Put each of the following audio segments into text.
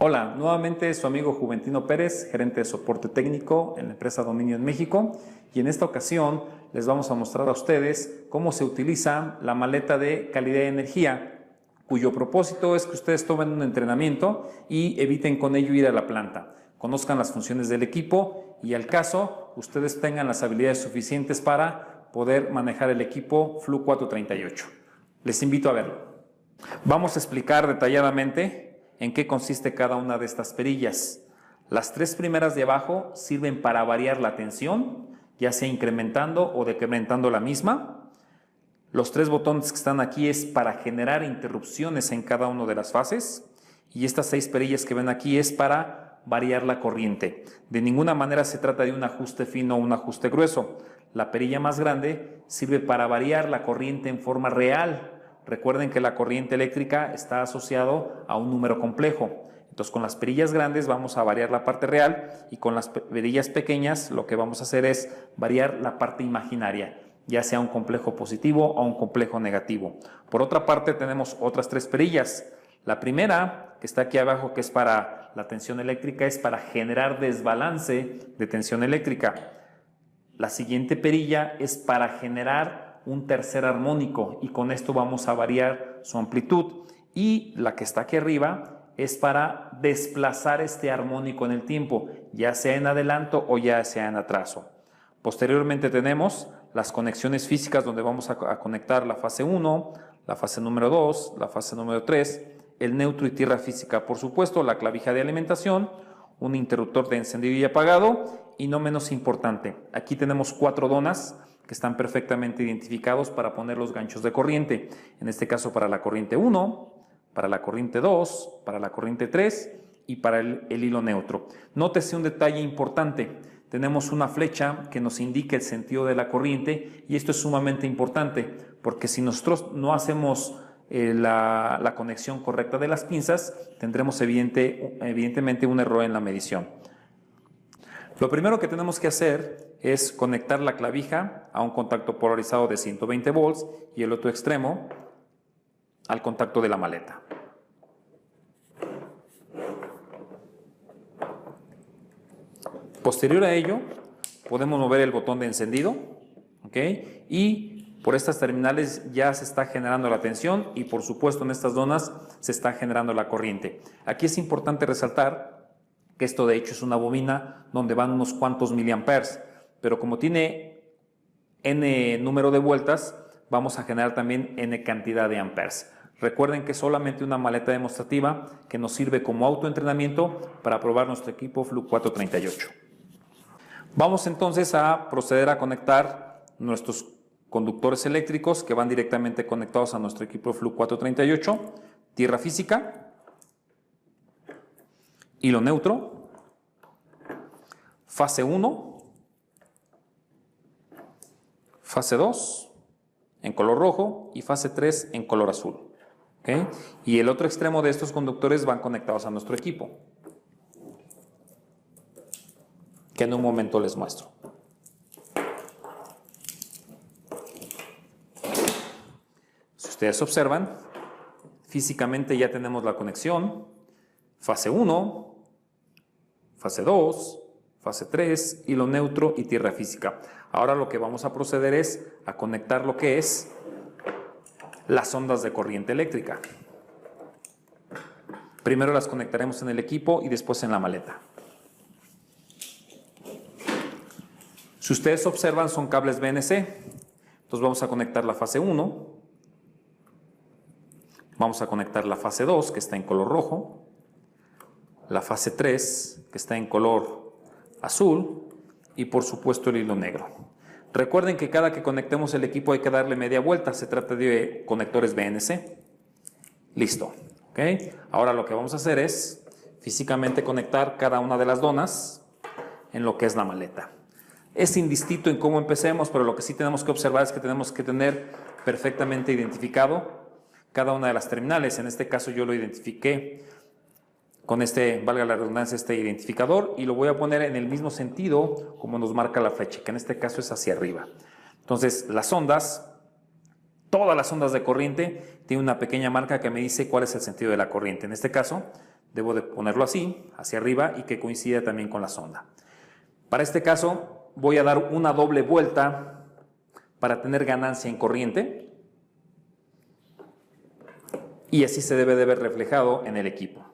Hola, nuevamente su amigo Juventino Pérez, gerente de soporte técnico en la empresa Dominio en México, y en esta ocasión les vamos a mostrar a ustedes cómo se utiliza la maleta de calidad de energía, cuyo propósito es que ustedes tomen un entrenamiento y eviten con ello ir a la planta, conozcan las funciones del equipo y al caso ustedes tengan las habilidades suficientes para poder manejar el equipo Flu 438. Les invito a verlo. Vamos a explicar detalladamente en qué consiste cada una de estas perillas. Las tres primeras de abajo sirven para variar la tensión, ya sea incrementando o decrementando la misma. Los tres botones que están aquí es para generar interrupciones en cada una de las fases. Y estas 6 perillas que ven aquí es para variar la corriente. De ninguna manera se trata de un ajuste fino o un ajuste grueso. La perilla más grande sirve para variar la corriente en forma real. Recuerden que la corriente eléctrica está asociado a un número complejo. Entonces con las perillas grandes vamos a variar la parte real y con las perillas pequeñas lo que vamos a hacer es variar la parte imaginaria, ya sea un complejo positivo o un complejo negativo. Por otra parte tenemos otras 3 perillas. La primera, que está aquí abajo, que es para la tensión eléctrica, es para generar desbalance de tensión eléctrica. La siguiente perilla es para generar un tercer armónico y con esto vamos a variar su amplitud. Y la que está aquí arriba es para desplazar este armónico en el tiempo, ya sea en adelanto o ya sea en atraso. Posteriormente tenemos las conexiones físicas donde vamos a conectar la fase 1, la fase número 2, la fase número 3, el neutro y tierra física, por supuesto, la clavija de alimentación, un interruptor de encendido y apagado y no menos importante, aquí tenemos 4 donas que están perfectamente identificados para poner los ganchos de corriente, en este caso para la corriente 1, para la corriente 2, para la corriente 3 y para el hilo neutro. Nótese un detalle importante, tenemos una flecha que nos indica el sentido de la corriente y esto es sumamente importante porque si nosotros no hacemos la conexión correcta de las pinzas, tendremos evidentemente un error en la medición. Lo primero que tenemos que hacer es conectar la clavija a un contacto polarizado de 120 volts y el otro extremo al contacto de la maleta. Posterior a ello, podemos mover el botón de encendido, ¿ok? Y por estas terminales ya se está generando la tensión y por supuesto en estas zonas se está generando la corriente. Aquí es importante resaltar que esto de hecho es una bobina donde van unos cuantos miliamperes, pero como tiene n número de vueltas, vamos a generar también n cantidad de amperes. Recuerden que es solamente una maleta demostrativa que nos sirve como autoentrenamiento para probar nuestro equipo Flu 438. Vamos entonces a proceder a conectar nuestros conductores eléctricos que van directamente conectados a nuestro equipo Flu 438, tierra física, hilo neutro, fase 1, fase 2 en color rojo y fase 3 en color azul. ¿Okay? Y el otro extremo de estos conductores van conectados a nuestro equipo, que en un momento les muestro. Si ustedes observan, físicamente ya tenemos la conexión, fase 1, fase 2, fase 3, hilo neutro y tierra física. Ahora lo que vamos a proceder es a conectar lo que es las ondas de corriente eléctrica. Primero las conectaremos en el equipo y después en la maleta. Si ustedes observan, son cables BNC. Entonces vamos a conectar la fase 1. Vamos a conectar la fase 2, que está en color rojo. La fase 3, que está en color azul. Y por supuesto el hilo negro. Recuerden que cada que conectemos el equipo hay que darle media vuelta. Se trata de conectores BNC. Listo. ¿Okay? Ahora lo que vamos a hacer es físicamente conectar cada una de las donas en lo que es la maleta. Es indistinto en cómo empecemos, pero lo que sí tenemos que observar es que tenemos que tener perfectamente identificado cada una de las terminales. En este caso yo lo identifiqué con este, valga la redundancia, este identificador y lo voy a poner en el mismo sentido como nos marca la flecha, que en este caso es hacia arriba. Entonces las ondas, todas las ondas de corriente tienen una pequeña marca que me dice cuál es el sentido de la corriente. En este caso debo de ponerlo así, hacia arriba, y que coincida también con la sonda. Para este caso voy a dar una doble vuelta para tener ganancia en corriente, y así se debe de ver reflejado en el equipo.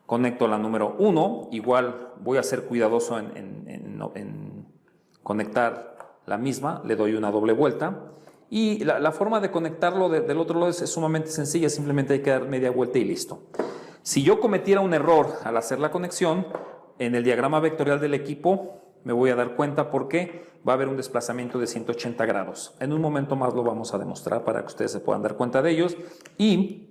Conecto la número 1, igual voy a ser cuidadoso en conectar la misma, le doy una doble vuelta, y la forma de conectarlo del otro lado es sumamente sencilla, simplemente hay que dar media vuelta y listo. Si yo cometiera un error al hacer la conexión, en el diagrama vectorial del equipo me voy a dar cuenta porque va a haber un desplazamiento de 180 grados. En un momento más lo vamos a demostrar para que ustedes se puedan dar cuenta de ellos, y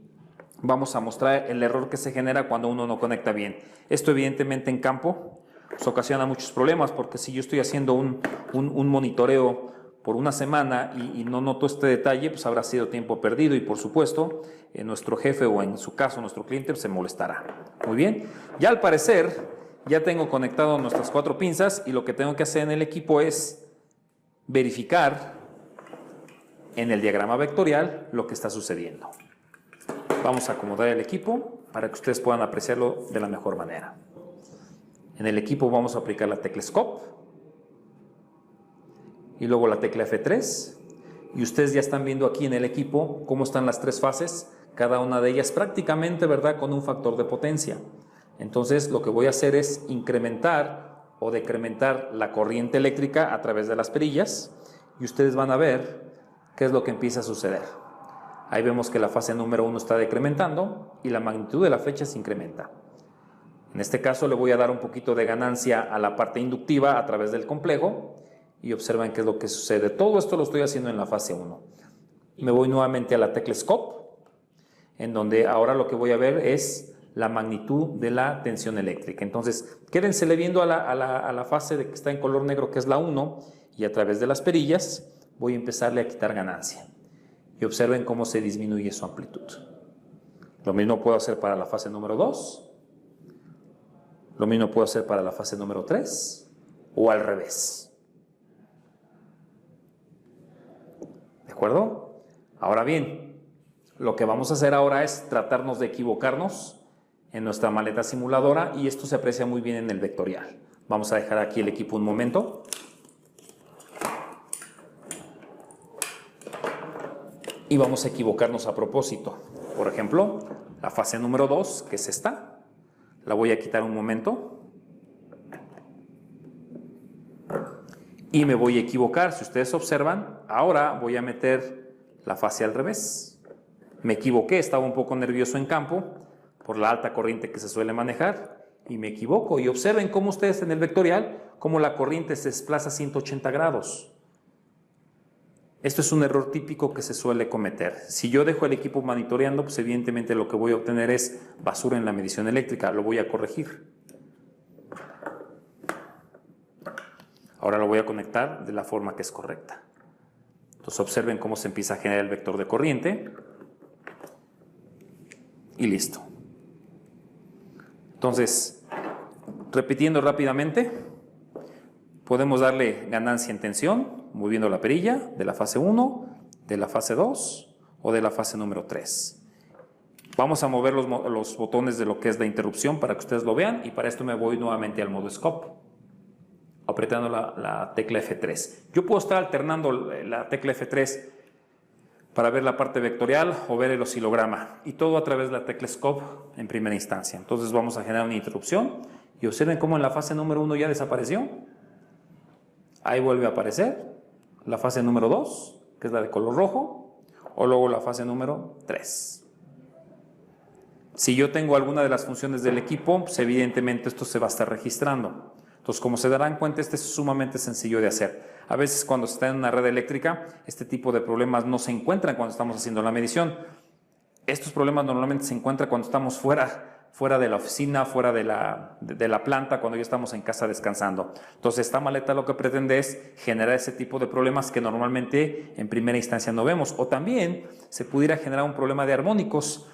vamos a mostrar el error que se genera cuando uno no conecta bien. Esto evidentemente en campo pues ocasiona muchos problemas, porque si yo estoy haciendo un monitoreo por una semana y no noto este detalle, pues habrá sido tiempo perdido, y por supuesto nuestro jefe, o en su caso nuestro cliente, pues se molestará. Muy bien, ya al parecer ya tengo conectado nuestras 4 pinzas, y lo que tengo que hacer en el equipo es verificar en el diagrama vectorial lo que está sucediendo. Vamos a acomodar el equipo para que ustedes puedan apreciarlo de la mejor manera. En el equipo vamos a aplicar la tecla Scope y luego la tecla F3, y ustedes ya están viendo aquí en el equipo cómo están las 3 fases, cada una de ellas prácticamente, ¿verdad?, con un factor de potencia. Entonces lo que voy a hacer es incrementar o decrementar la corriente eléctrica a través de las perillas, y ustedes van a ver qué es lo que empieza a suceder. Ahí vemos que la fase número 1 está decrementando y la magnitud de la flecha se incrementa. En este caso le voy a dar un poquito de ganancia a la parte inductiva a través del complejo, y observen qué es lo que sucede. Todo esto lo estoy haciendo en la fase 1. Me voy nuevamente a la tecla Scope, en donde ahora lo que voy a ver es la magnitud de la tensión eléctrica. Entonces quédensele viendo a la fase de que está en color negro, que es la 1, y a través de las perillas voy a empezarle a quitar ganancia. Y observen cómo se disminuye su amplitud. Lo mismo puedo hacer para la fase número 2. Lo mismo puedo hacer para la fase número 3. O al revés. ¿De acuerdo? Ahora bien, lo que vamos a hacer ahora es tratarnos de equivocarnos en nuestra maleta simuladora, y esto se aprecia muy bien en el vectorial. Vamos a dejar aquí el equipo un momento. Y vamos a equivocarnos a propósito. Por ejemplo, la fase número 2, que es esta, la voy a quitar un momento. Y me voy a equivocar. Si ustedes observan, ahora voy a meter la fase al revés. Me equivoqué, estaba un poco nervioso en campo por la alta corriente que se suele manejar, y me equivoco. Y observen cómo ustedes en el vectorial, cómo la corriente se desplaza 180 grados. Esto es un error típico que se suele cometer. Si yo dejo el equipo monitoreando, pues evidentemente lo que voy a obtener es basura en la medición eléctrica. Lo voy a corregir. Ahora lo voy a conectar de la forma que es correcta. Entonces observen cómo se empieza a generar el vector de corriente. Y listo. Entonces, repitiendo rápidamente, podemos darle ganancia en tensión moviendo la perilla de la fase 1, de la fase 2 o de la fase número 3. Vamos a mover los botones de lo que es la interrupción para que ustedes lo vean, y para esto me voy nuevamente al modo Scope, apretando la tecla F3. Yo puedo estar alternando la tecla F3 para ver la parte vectorial o ver el oscilograma, y todo a través de la tecla Scope en primera instancia. Entonces vamos a generar una interrupción, y observen cómo en la fase número 1 ya desapareció. Ahí vuelve a aparecer la fase número 2, que es la de color rojo, o luego la fase número 3. Si yo tengo alguna de las funciones del equipo, pues evidentemente esto se va a estar registrando. Entonces, como se darán cuenta, este es sumamente sencillo de hacer. A veces cuando se está en una red eléctrica, este tipo de problemas no se encuentran cuando estamos haciendo la medición. Estos problemas normalmente se encuentran cuando estamos fuera de la oficina, fuera de la planta, cuando ya estamos en casa descansando. Entonces esta maleta lo que pretende es generar ese tipo de problemas que normalmente en primera instancia no vemos. O también se pudiera generar un problema de armónicos.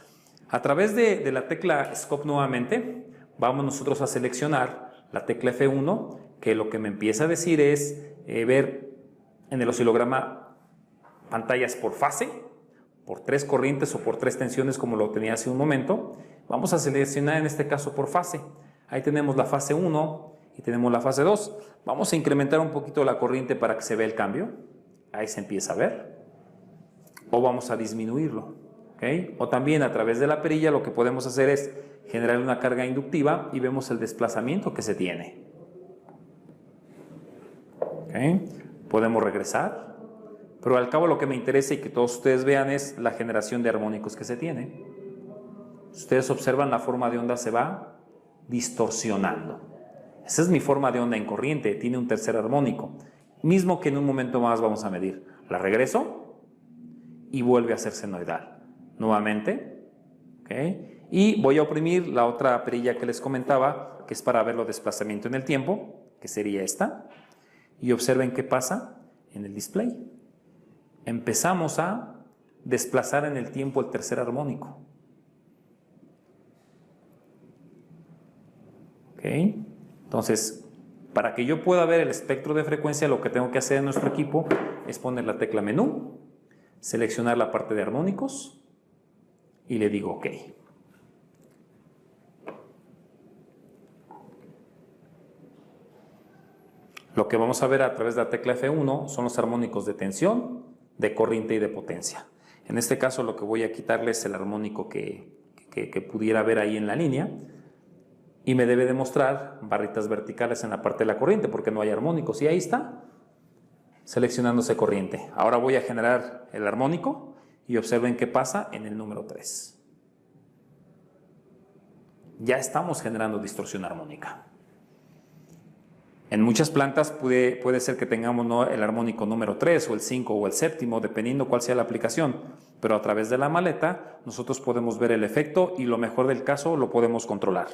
A través de la tecla Scope nuevamente, vamos nosotros a seleccionar la tecla F1, que lo que me empieza a decir es ver en el oscilograma pantallas por fase, por 3 corrientes o por 3 tensiones como lo tenía hace un momento. Vamos a seleccionar en este caso por fase. Ahí tenemos la fase 1 y tenemos la fase 2. Vamos a incrementar un poquito la corriente para que se vea el cambio. Ahí se empieza a ver. O vamos a disminuirlo. ¿Okay? O también a través de la perilla lo que podemos hacer es generar una carga inductiva y vemos el desplazamiento que se tiene. ¿Okay? Podemos regresar. Pero al cabo lo que me interesa y que todos ustedes vean es la generación de armónicos que se tiene. Ustedes observan la forma de onda se va distorsionando. Esa es mi forma de onda en corriente, tiene un tercer armónico. Mismo que en un momento más vamos a medir. La regreso y vuelve a ser senoidal. Nuevamente. ¿Okay? Y voy a oprimir la otra perilla que les comentaba, que es para ver los desplazamientos en el tiempo, que sería esta. Y observen qué pasa en el display. Empezamos a desplazar en el tiempo el tercer armónico. ¿Ok? Entonces, para que yo pueda ver el espectro de frecuencia, lo que tengo que hacer en nuestro equipo es poner la tecla menú, seleccionar la parte de armónicos y le digo OK. Lo que vamos a ver a través de la tecla F1 son los armónicos de tensión, de corriente y de potencia. En este caso lo que voy a quitarles es el armónico que pudiera ver ahí en la línea y me debe demostrar barritas verticales en la parte de la corriente porque no hay armónicos y ahí está seleccionándose corriente. Ahora voy a generar el armónico y observen qué pasa en el número 3. Ya estamos generando distorsión armónica. En muchas plantas puede ser que tengamos ¿no? el armónico número 3 o el 5 o el séptimo, dependiendo cuál sea la aplicación. Pero a través de la maleta nosotros podemos ver el efecto y lo mejor del caso lo podemos controlar.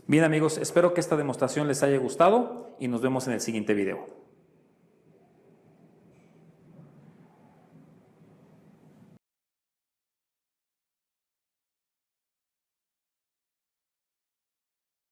Bien amigos, espero que esta demostración les haya gustado y nos vemos en el siguiente video.